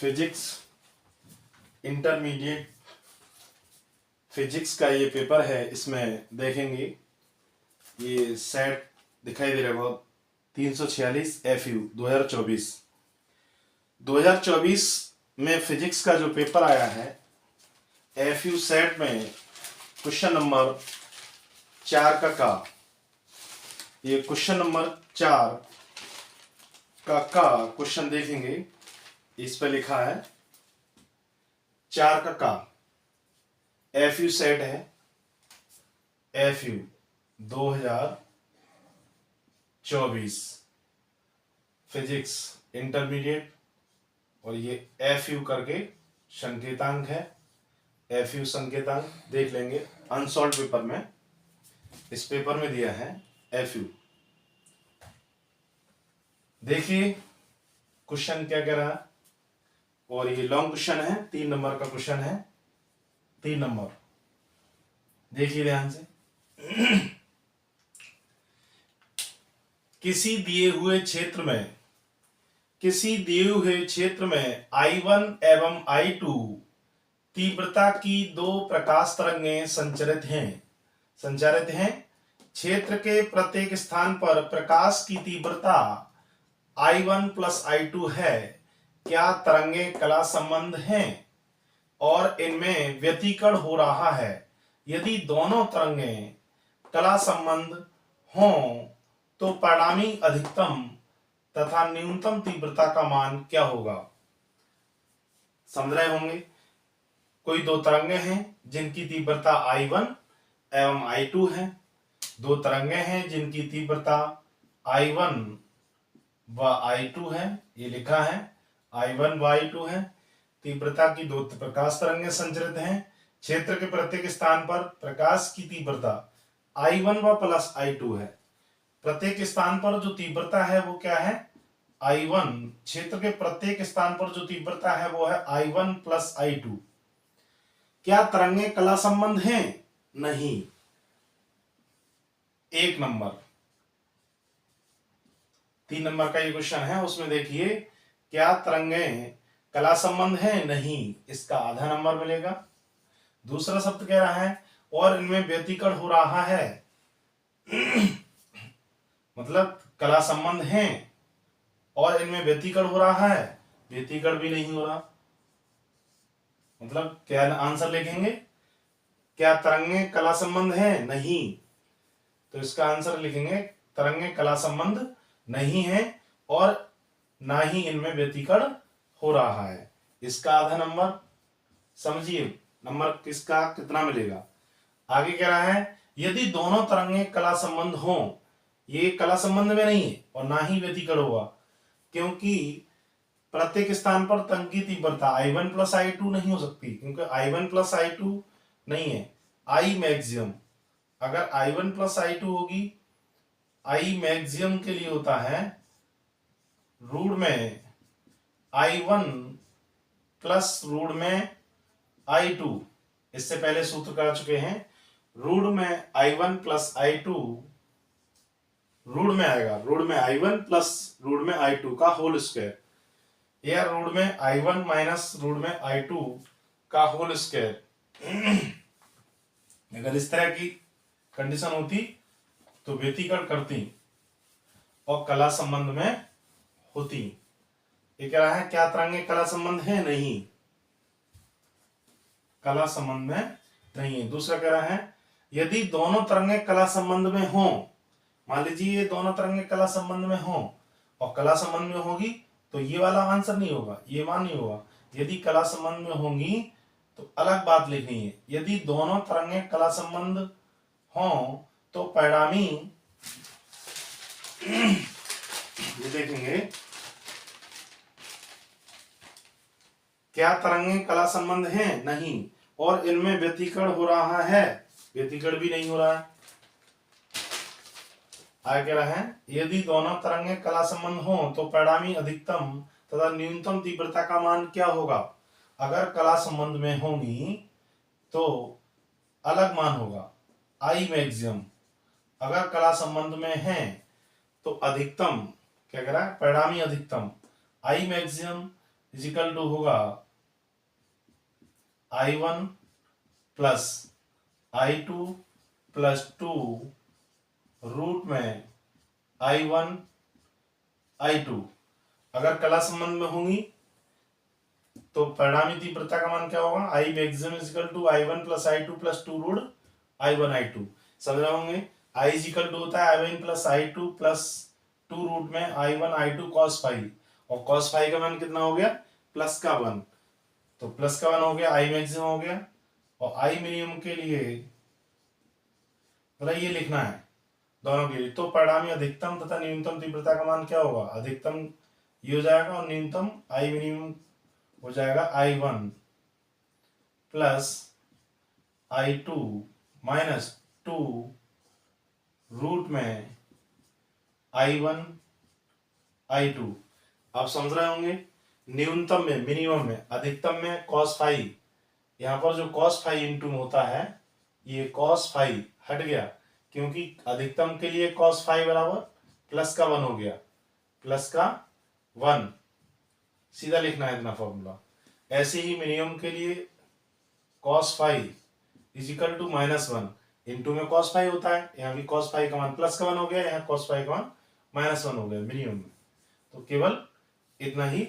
Physics intermediate physics का ये paper है। इसमें देखेंगे ये सेट दिखाई दे रहा है बहुत 346 FU 2024 में फिजिक्स का जो पेपर आया है FU सेट में क्वेश्चन नंबर 4 का ये क्वेश्चन नंबर 4 का क्वेश्चन देखेंगे। इस पे लिखा है 4 का FU सेट है। FU 2024 फिजिक्स इंटरमीडिएट और ये FU करके संकेतांक है। FU संकेतांक देख लेंगे अनसॉल्व पेपर में। इस पेपर में दिया है FU। देखिए क्वेश्चन क्या कह रहा है और ये लॉन्ग क्वेश्चन है, 3 नंबर का क्वेश्चन है। 3 नंबर देखिए ध्यान से। किसी दिए हुए क्षेत्र में I1 एवं I2 तीव्रता की 2 प्रकाश तरंगें संचारित हैं। क्षेत्र के प्रत्येक स्थान पर प्रकाश की तीव्रता I1 प्लस I2 है। क्या तरंगें कला संबंध हैं और इनमें व्यतिकरण हो रहा है? यदि दोनों तरंगें कला संबंध हों तो परिणामी अधिकतम तथा न्यूनतम तीव्रता का मान क्या होगा? समझ रहे होंगे। कोई 2 तरंगें हैं जिनकी तीव्रता I1 एवं I2 है। 2 तरंगें हैं जिनकी तीव्रता I1 व I2 है। ये लिखा है I1 व I2 है। तीव्रता की 2 प्रकाश तरंगें संचरित हैं। क्षेत्र के प्रत्येक स्थान पर प्रकाश की तीव्रता I1 व प्लस I2 है। प्रत्येक स्थान पर जो तीव्रता है वो क्या है? I1। क्षेत्र के प्रत्येक स्थान पर जो तीव्रता है वो है I1 प्लस I2। क्या तरंगें कला संबंध हैं? नहीं। 1 नंबर 3 नंबर का ये क्वेश्चन है, उसमें देखिए क्या तरंगें कला संबंध है? नहीं। इसका आधा नंबर मिलेगा। दूसरा शब्द कह रहा है और इनमें व्यतिकरण हो रहा है मतलब कला संबंध है और इनमें व्यतिकरण हो रहा है। व्यतिकरण भी नहीं हो रहा, मतलब क्या आंसर लिखेंगे? क्या तरंगें कला संबंध है? नहीं। तो इसका आंसर लिखेंगे तरंगें कला संबंध नहीं है और ना ही इनमें व्यतिकरण हो रहा है। इसका आधा नंबर। समझिए नंबर किसका कितना मिलेगा। आगे कह रहा है यदि दोनों तरंगें कला संबंध हो, ये कला संबंध में नहीं है और ना ही व्यतिकरण होगा क्योंकि प्रत्येक स्थान पर तरंग की तीव्रता I1 प्लस I2 नहीं हो सकती, क्योंकि I1 प्लस I2 नहीं है। I मैक्सिमम, अगर I1 प्लस I2 होगी, I मैक्सिमम के लिए होता है रूट में I1 प्लस रूट में I2। इससे पहले सूत्र कर चुके हैं। रूट में I1 प्लस I2 रूट में आएगा, रूट में I1 प्लस रूट में I2 का होल स्क्वायर, या रूट में I1 माइनस रूट में I2 का होल स्क्वायर। अगर इस तरह की कंडीशन होती तो व्यतिकरण करती और कला संबंध में होती। ये कह रहा है क्या तरंगें कला संबंध है? नहीं, कला संबंध में नहीं है। दूसरा कह रहा है यदि दोनों तरंगें कला संबंध में हों, मान लीजिए ये दोनों तरंगें कला संबंध में हों और कला संबंध में होगी तो ये वाला आंसर नहीं होगा, ये मान नहीं होगा। यदि कला संबंध में होंगी तो अलग बात लिखनी है। यदि दोनों तरंगें कला संबंध हों तो परिणामी ये देखेंगे क्या तरंगें कला संबंध हैं? नहीं। और इनमें व्यतिकरण हो रहा है? व्यतिकरण भी नहीं हो रहा है। आगे कह रहा है यदि दोनों तरंगें कला संबंध हो तो परिणामी अधिकतम तथा न्यूनतम तीव्रता का मान क्या होगा? अगर कला संबंध में होंगी तो अलग मान होगा I मैक्सिमम। अगर कला संबंध में है तो अधिकतम क्या कह रहा है? परिणामी अधिकतम I मैक्सिमम इजिकल टू होगा I1 plus I2 plus 2 root में I1 I2। अगर कला संबंध में होंगी तो परिणामी तीव्रता का मान क्या होगा, I maximum equal to I1 plus I2 plus 2 root I1 I2। समझ रहे होंगे। I इजिकल टू होता है I1 plus I2 plus 2 root में I1 I2 cos फाइव, और cos फाइव का मान कितना हो गया, प्लस का 1, तो प्लस का 1 हो गया, I मैक्सिमम हो गया। और I मिनिमम के लिए मतलब ये लिखना है दोनों के लिए, तो परिणामी अधिकतम तथा न्यूनतम तीव्रता का मान क्या होगा, अधिकतम ये हो जाएगा और न्यूनतम I मिनिमम हो जाएगा I1 plus I2 minus 2 root में I1 I2। आप समझ रहे होंगे। न्यूनतम में, मिनिमम में, अधिकतम में cos फाइव, यहाँ पर जो cos फाइव इंटू में होता है ये cos फाइव हट गया, क्योंकि अधिकतम के लिए cos फाइव बराबर प्लस का 1 हो गया, प्लस का 1 सीधा लिखना है इतना फॉर्मूला। ऐसे ही मिनिमम के लिए cos five equal to -1, into में cos फाइव होता है, यहाँ भी cos फाइव का मान प्लस का 1 हो गया, यहाँ cos फाइव का मान -1 हो गया मिनिमम में। तो केवल इतना ही